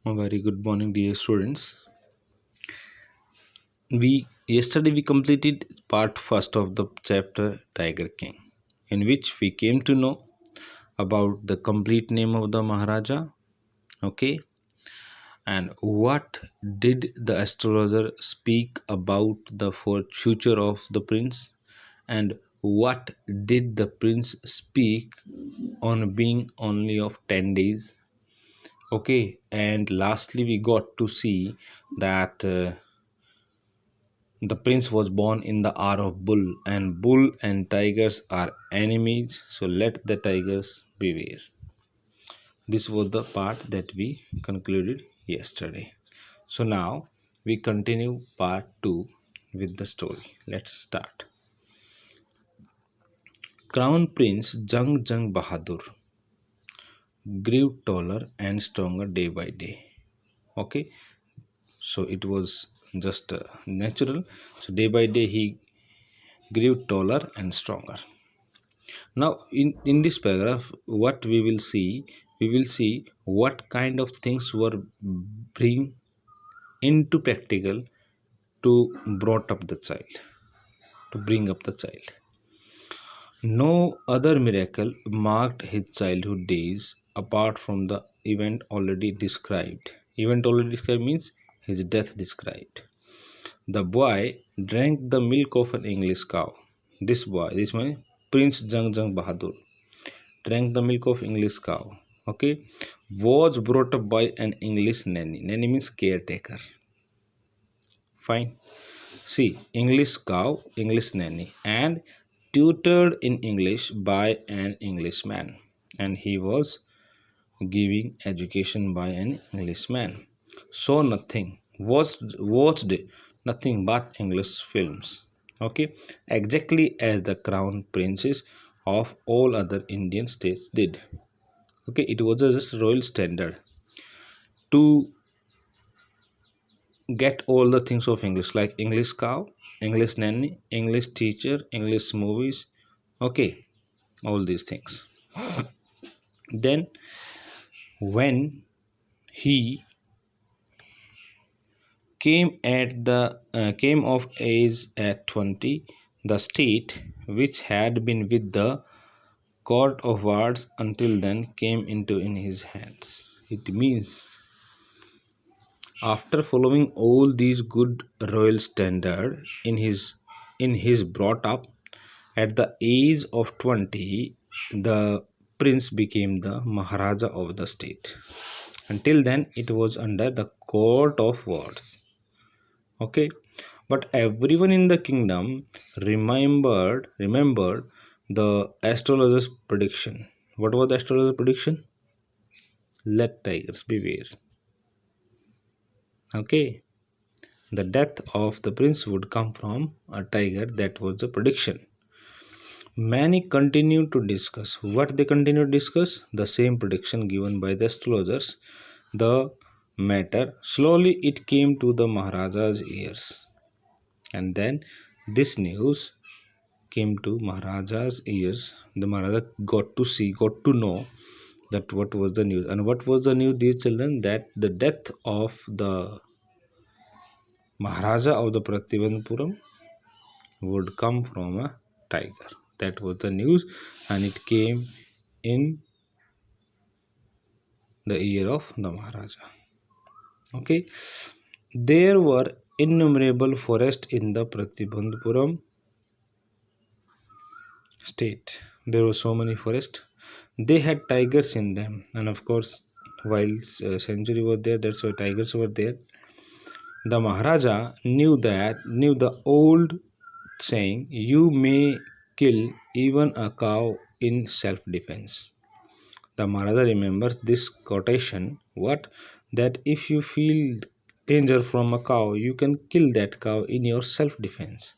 A very good morning, dear students. Yesterday we completed part first of the chapter Tiger King, in which we came to know about the complete name of the Maharaja. Okay, and what did the astrologer speak about the future of the prince, and what did the prince speak on being only of 10 days. Okay, and lastly we got to see that the prince was born in the hour of bull, and bull and tigers are enemies, so let the tigers beware. This was the part that we concluded yesterday. So now we continue part 2 with the story. Let's start. Crown Prince Jung Jung Bahadur grew taller and stronger day by day. Okay, so it was just natural. So day by day he grew taller and stronger. Now in this paragraph what we will see what kind of things were bring into practical to brought up the child, to bring up the child. No other miracle marked his childhood days apart from the event already described means his death described. The boy drank the milk of an English cow. This man, Prince Jung Jung Bahadur, drank the milk of English cow. Okay, was brought up by an English nanny. Nanny means caretaker. Fine. See, English cow, English nanny, and tutored in English by an Englishman. And he was giving education by an Englishman. Saw nothing, watched nothing but English films. Okay, exactly as the crown princes of all other Indian states did. Okay, it was just royal standard to get all the things of English, like English cow, English nanny, English teacher, English movies. Okay, all these things. Then when he came of age at 20, the state which had been with the court of wards until then came into in his hands. It means after following all these good royal standard in his brought up at the age of 20, the prince became the Maharaja of the state. Until then it was under the court of wards. Okay, but everyone in the kingdom remembered the astrologer's prediction. What was the astrologer's prediction? Let tigers beware. Okay, the death of the prince would come from a tiger. That was the prediction. Many continued to discuss. What they continued to discuss? The same prediction given by the astrologers. The matter slowly it came to the Maharaja's ears, and then this news came to Maharaja's ears. The Maharaja got to know that what was the news. And what was the news, dear children? That the death of the Maharaja of the Pratibandhupuram would come from a tiger. That was the news, and it came in the ear of the Maharaja. Okay, there were innumerable forests in the Pratibandhupuram state. There were so many forests. They had tigers in them, and of course, while century was there, that's why tigers were there. The Maharaja knew the old saying, "You may kill even a cow in self-defense." The Maharaja remembers this quotation. What? That if you feel danger from a cow, you can kill that cow in your self-defense.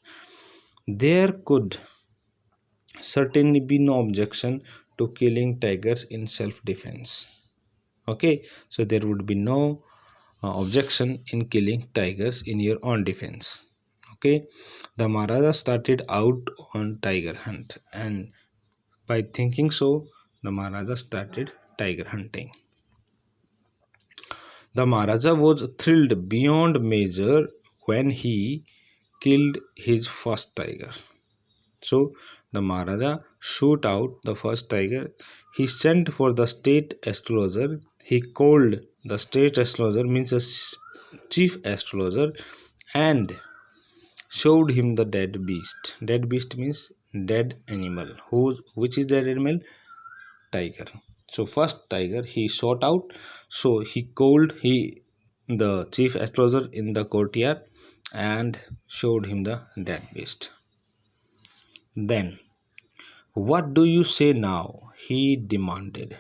There could certainly be no objection to killing tigers in self-defense. Okay, so there would be no objection in killing tigers in your own defense. Okay, the Maharaja started out on tiger hunt, and by thinking so, the Maharaja started tiger hunting. The Maharaja was thrilled beyond measure when he killed his first tiger. So the Maharaja shot out the first tiger. He sent for the state astrologer. He called the state astrologer, means a chief astrologer, and showed him the dead beast. Dead beast means dead animal. Which is that animal? Tiger. So first tiger he shot out. So he called the chief astrologer in the courtyard and showed him the dead beast. Then, what do you say now? He demanded.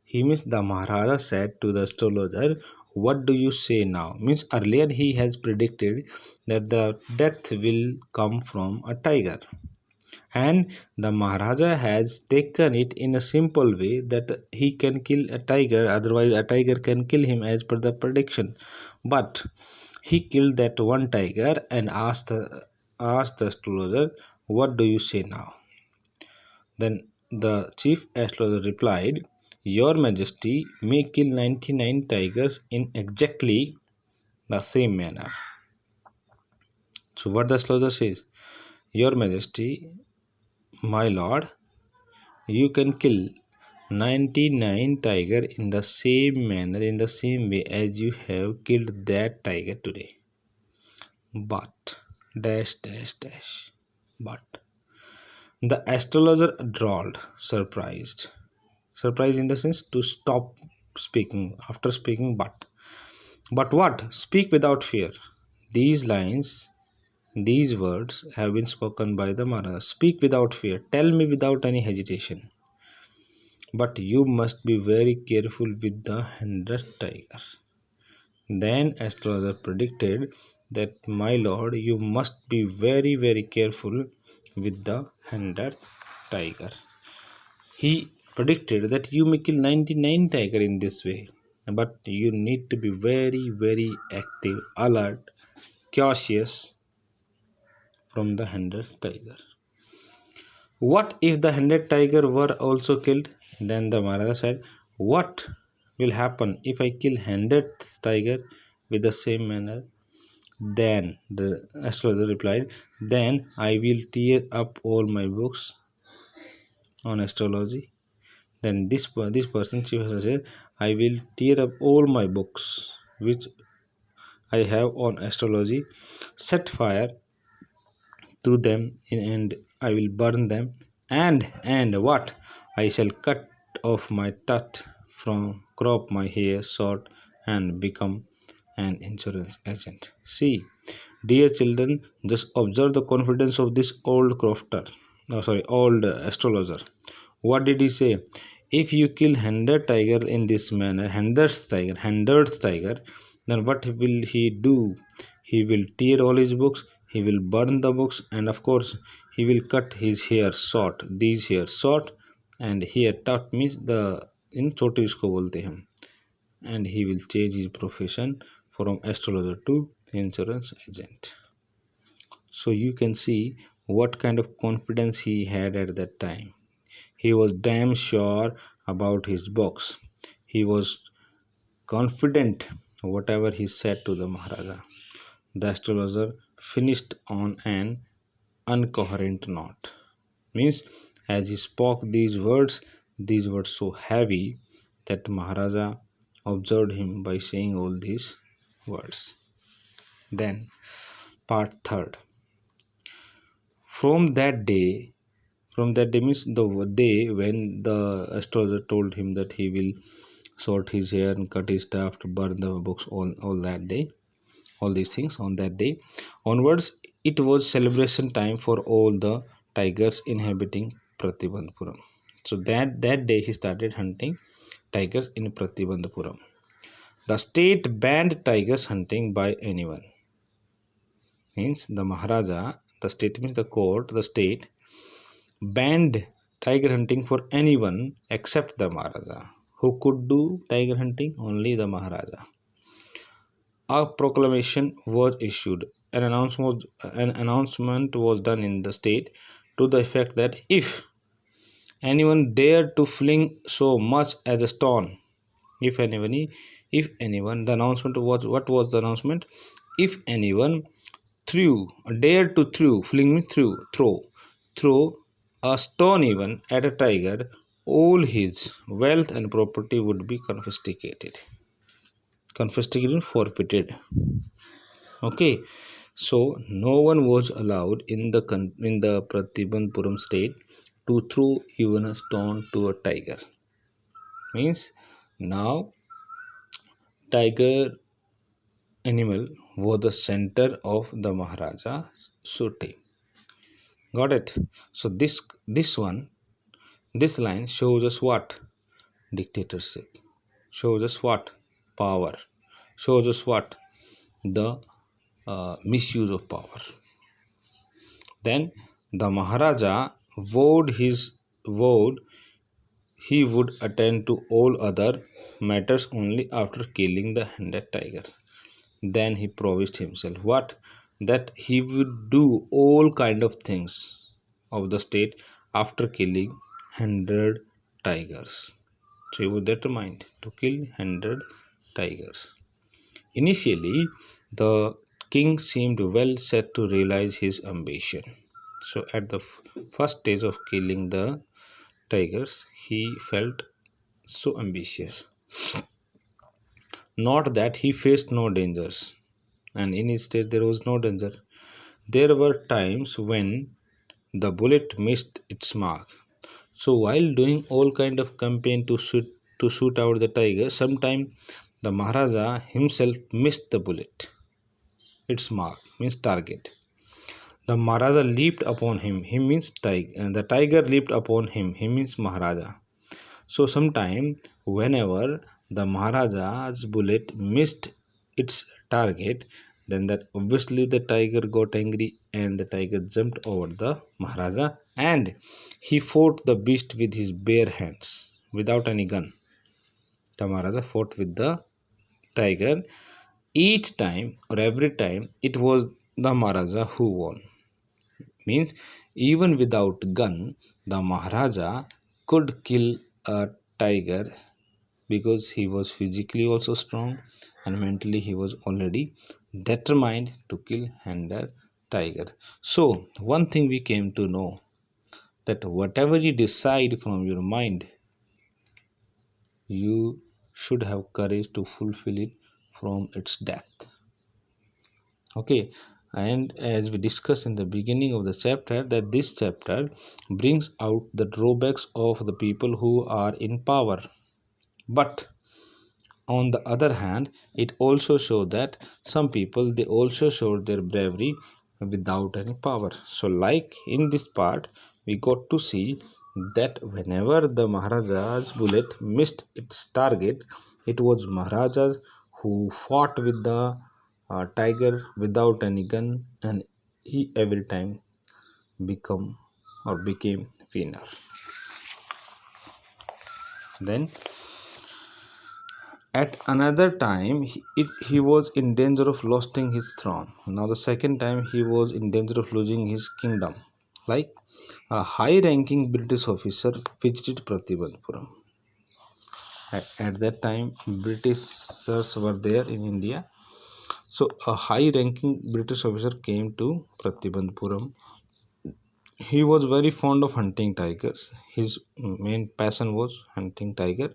He means the Maharaja said to the astrologer, what do you say now? Means earlier he has predicted that the death will come from a tiger. And the Maharaja has taken it in a simple way that he can kill a tiger, otherwise a tiger can kill him as per the prediction. But he killed that one tiger and asked the astrologer, what do you say now? Then the chief astrologer replied, your Majesty may kill 99 tigers in exactly the same manner. So what the astrologer says, your Majesty, my lord, you can kill 99 tiger in the same manner, in the same way as you have killed that tiger today. But dash dash dash. But the astrologer drawled, surprised in the sense to stop speaking after speaking. But what? Speak without fear. These words have been spoken by the Maharaja. Speak without fear. Tell me without any hesitation. But you must be very careful with the 100th tiger. Then astrologer predicted that, my lord, you must be very, very careful with the 100th tiger. He predicted that you may kill 99 tiger in this way, but you need to be very, very active, alert, cautious from the 100th tiger. What if the 100th tiger were also killed? Then the Maharaja said, what will happen if I kill 100th tiger with the same manner? Then the astrologer replied, then I will tear up all my books on astrology. Then this person, chief astrologer, said, I will tear up all my books which I have on astrology, set fire to them, and I will burn them, and what? I shall cut off my tooth, crop my hair short, and become an insurance agent. See, dear children, just observe the confidence of this old astrologer. What did he say? If you kill 100 tiger in this manner, 100th tiger, then what will he do? He will tear all his books, he will burn the books, and of course he will cut his hair short, these hair short, and here tut means the in छोटे इसको बोलते हैं, and he will change his profession from astrologer to insurance agent. So you can see what kind of confidence he had at that time. He was damn sure about his books. He was confident whatever he said to the Maharaja. The astrologer finished on an incoherent note. Means as he spoke these words so heavy that Maharaja observed him by saying all these words. Then part third. From that day means the day when the astrologer told him that he will sort his hair and cut his staff to burn the books, all that day, all these things on that day onwards, it was celebration time for all the tigers inhabiting Pratibandhapuram. So that day he started hunting tigers in Pratibandhapuram. The state banned tigers hunting by anyone. Means the Maharaja, the state means the court, the state banned tiger hunting for anyone except the Maharaja. Who could do tiger hunting? Only the Maharaja. A proclamation was issued. An announcement was done in the state to the effect that if anyone dared to fling so much as a stone if anyone, the announcement was, what was the announcement? If anyone dared to throw a stone even at a tiger, all his wealth and property would be forfeited. Okay, so no one was allowed in the Pratibandpuram state to throw even a stone to a tiger. Means now tiger animal was the center of the Maharaja Sute. Got it? So this line shows us what? Dictatorship. Shows us what? Power. Shows us what? The misuse of power. Then the Maharaja vowed he would attend to all other matters only after killing the 100 tiger. Then he promised himself what? That he would do all kind of things of the state after killing 100 tigers. So he was determined to kill 100 tigers. Initially, the king seemed well set to realize his ambition. So at the first stage of killing the tigers, he felt so ambitious. Not that he faced no dangers, and in his state there was no danger. There were times when the bullet missed its mark. So while doing all kind of campaign to shoot out the tiger, sometime the Maharaja himself missed the bullet. Its mark means target. The Maharaja leaped upon him. He means tiger, and the tiger leaped upon him. He means Maharaja. So sometime whenever the Maharaja's bullet missed its target, then that obviously the tiger got angry and the tiger jumped over the Maharaja and he fought the beast with his bare hands without any gun. The Maharaja fought with the tiger. Each time or every time it was the Maharaja who won. Means even without gun, the Maharaja could kill a tiger because he was physically also strong and mentally he was already determined to kill 100 tiger. So one thing we came to know, that whatever you decide from your mind, you should have courage to fulfill it from its depth. Okay, and as we discussed in the beginning of the chapter, that this chapter brings out the drawbacks of the people who are in power, but on the other hand it also shows that some people, they also showed their bravery without any power. So like in this part we got to see that whenever the Maharaja's bullet missed its target, it was Maharajas who fought with the tiger without any gun, and he every time became winner. Then at another time he was in danger of losing his throne. Now the second time he was in danger of losing his kingdom. Like a high ranking British officer visited Pratibandpuram. At that time Britishers were there in India. So a high ranking British officer came to Pratibandpuram. He was very fond of hunting tigers. His main passion was hunting tiger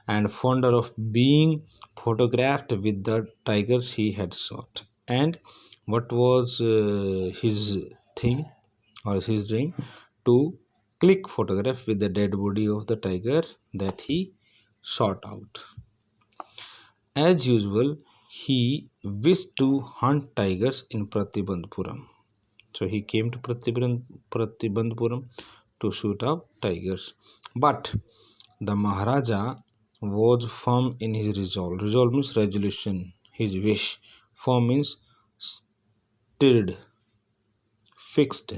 and fonder of being photographed with the tigers he had shot. And what was his thing or his dream? To click photograph with the dead body of the tiger that he shot out. As usual, he wished to hunt tigers in Pratibandpuram. So he came to Pratibandpuram to shoot up tigers. But the Maharaja was firm in his resolve. Resolve means resolution, his wish. Firm means stirred, fixed,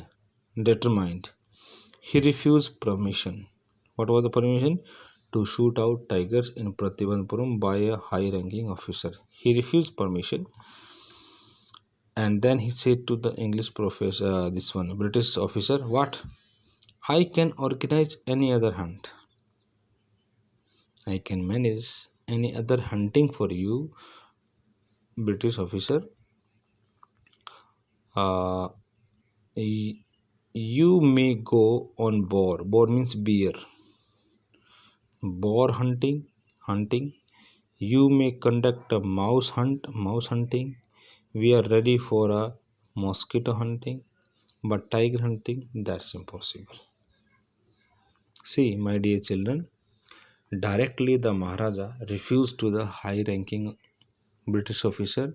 determined. He refused permission. What was the permission? To shoot out tigers in Pratibandpuram by a high-ranking officer. He refused permission, and then he said to the English professor, British officer, what? I can organize any other hunt. I can manage any other hunting for you, British officer. uh, you may go on boar. Boar means bear. Boar hunting. You may conduct a mouse hunting. We are ready for a mosquito hunting, but tiger hunting, that's impossible. See, my dear children, directly the Maharaja refused to the high-ranking British officer,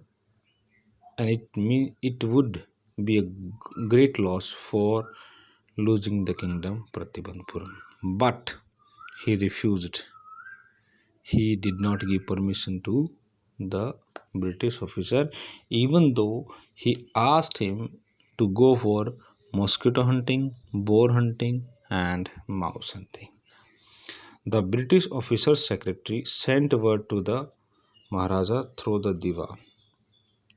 and it would be a great loss for losing the kingdom Pratibandhupuram. But he refused. He did not give permission to the British officer, even though he asked him to go for mosquito hunting, boar hunting, and mouse hunting. The British officer's secretary sent word to the Maharaja through the Diwan.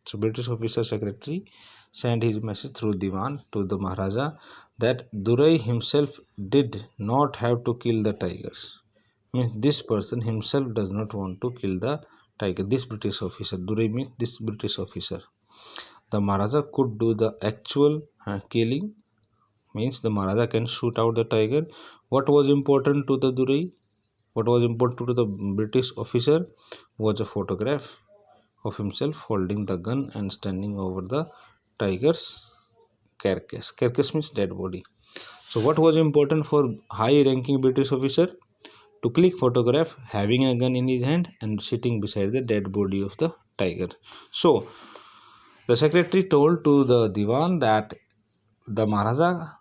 So British officer secretary sent his message through Diwan to the Maharaja that Durai himself did not have to kill the tigers. Means this person himself does not want to kill the tiger. This British officer, Durai means this British officer. The Maharaja could do the actual killing, means the Maharaja can shoot out the tiger. What was important to the Durai? What was important to the British officer was a photograph of himself holding the gun and standing over the tiger's carcass. Carcass means dead body. So what was important for high-ranking British officer? To click photograph having a gun in his hand and sitting beside the dead body of the tiger. So the secretary told to the Diwan that the Maharaja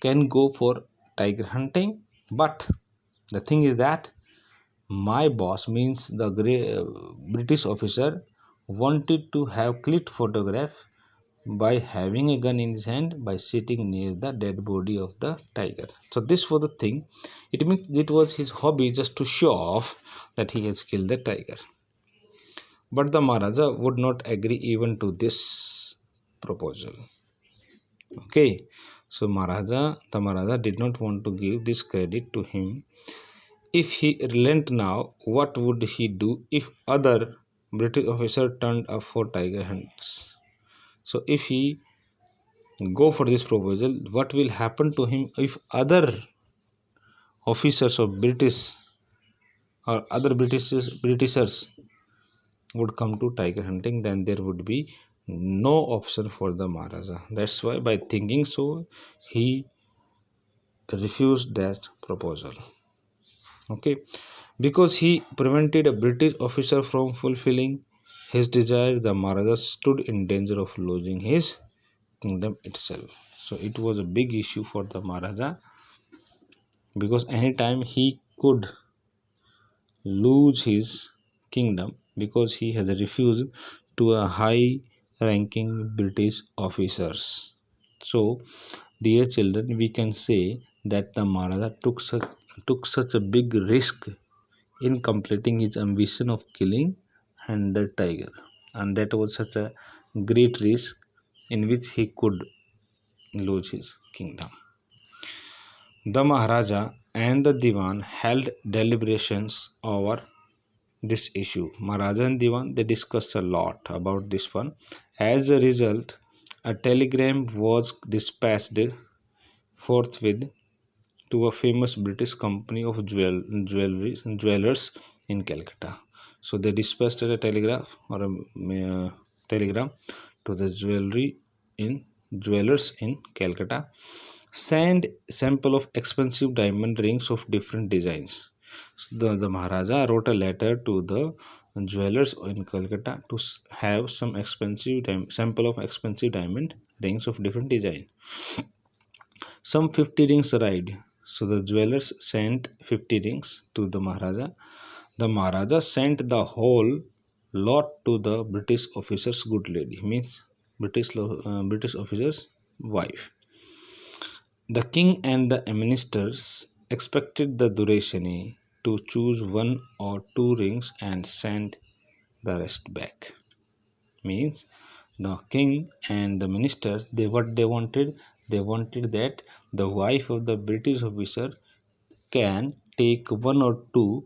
can go for tiger hunting, but the thing is that my boss, means the British officer, wanted to have clicked photograph by having a gun in his hand by sitting near the dead body of the tiger. So this was the thing. It means it was his hobby just to show off that he has killed the tiger. But the Maharaja would not agree even to this proposal. Okay, so the Maharaja did not want to give this credit to him. If he relent now, what would he do if other British officer turned up for tiger hunts? So if he go for this proposal, what will happen to him if other officers of British or other Britishers would come to tiger hunting? Then there would be no option for the Maharaja. That's why by thinking so, he refused that proposal. Okay, because he prevented a British officer from fulfilling his desire, the Maharaja stood in danger of losing his kingdom itself. So it was a big issue for the Maharaja, because anytime he could lose his kingdom because he has refused to a high ranking British officers. So dear children, we can say that the Maharaja took such a big risk in completing his ambition of killing 100 tiger, and that was such a great risk in which he could lose his kingdom. The Maharaja and the Diwan held deliberations over this issue. Maharaja and Diwan, they discussed a lot about this one. As a result, a telegram was dispatched forthwith to a famous British company of jewelers in Calcutta. So they dispatched a telegraph or a telegram to the jewelers in Calcutta. Send sample of expensive diamond rings of different designs. So the Maharaja wrote a letter to the jewelers in Calcutta to have some expensive sample of expensive diamond rings of different design. Some 50 rings arrived. So the jewelers sent 50 rings to the Maharaja. The Maharaja sent the whole lot to the British officer's good lady, means British officer's wife. The king and the ministers expected the Dureshani to choose one or two rings and send the rest back. Means the king and the ministers, they wanted that the wife of the British officer can take one or two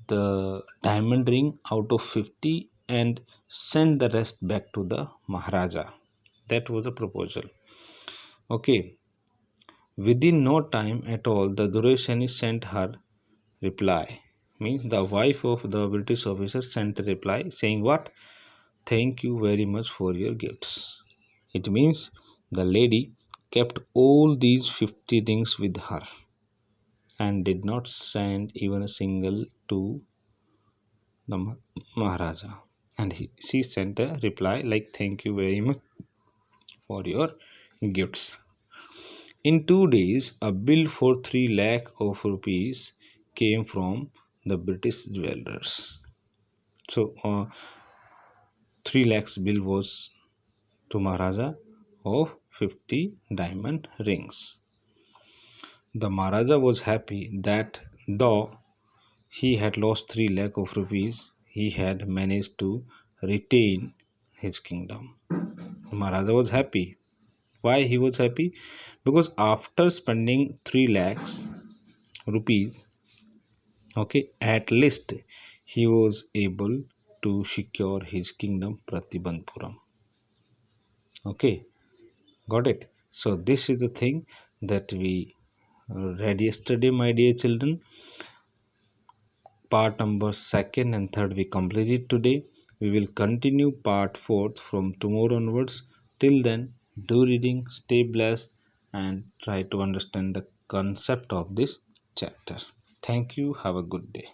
the diamond ring out of 50 and send the rest back to the Maharaja. That was a proposal. Okay. Within no time at all, the Durrashani sent her reply. Means the wife of the British officer sent a reply saying what? Thank you very much for your gifts. It means the lady kept all these 50 rings with her and did not send even a single to the Maharaja. And she sent a reply like thank you very much for your gifts. In 2 days, a bill for 3 lakh of rupees came from the British jewelers. So, 3 lakhs bill was to Maharaja of 50 diamond rings. The Maharaja was happy that though he had lost 3 lakh of rupees, he had managed to retain his kingdom. Maharaja was happy. Why he was happy? Because after spending 3 lakhs rupees, okay, at least he was able to secure his kingdom Pratibandpuram. Okay, got it. So this is the thing that we read yesterday, my dear children. Part number 2nd and 3rd we completed today. We will continue part 4th from tomorrow onwards. Till then, do reading, stay blessed, and try to understand the concept of this chapter. Thank you. Have a good day.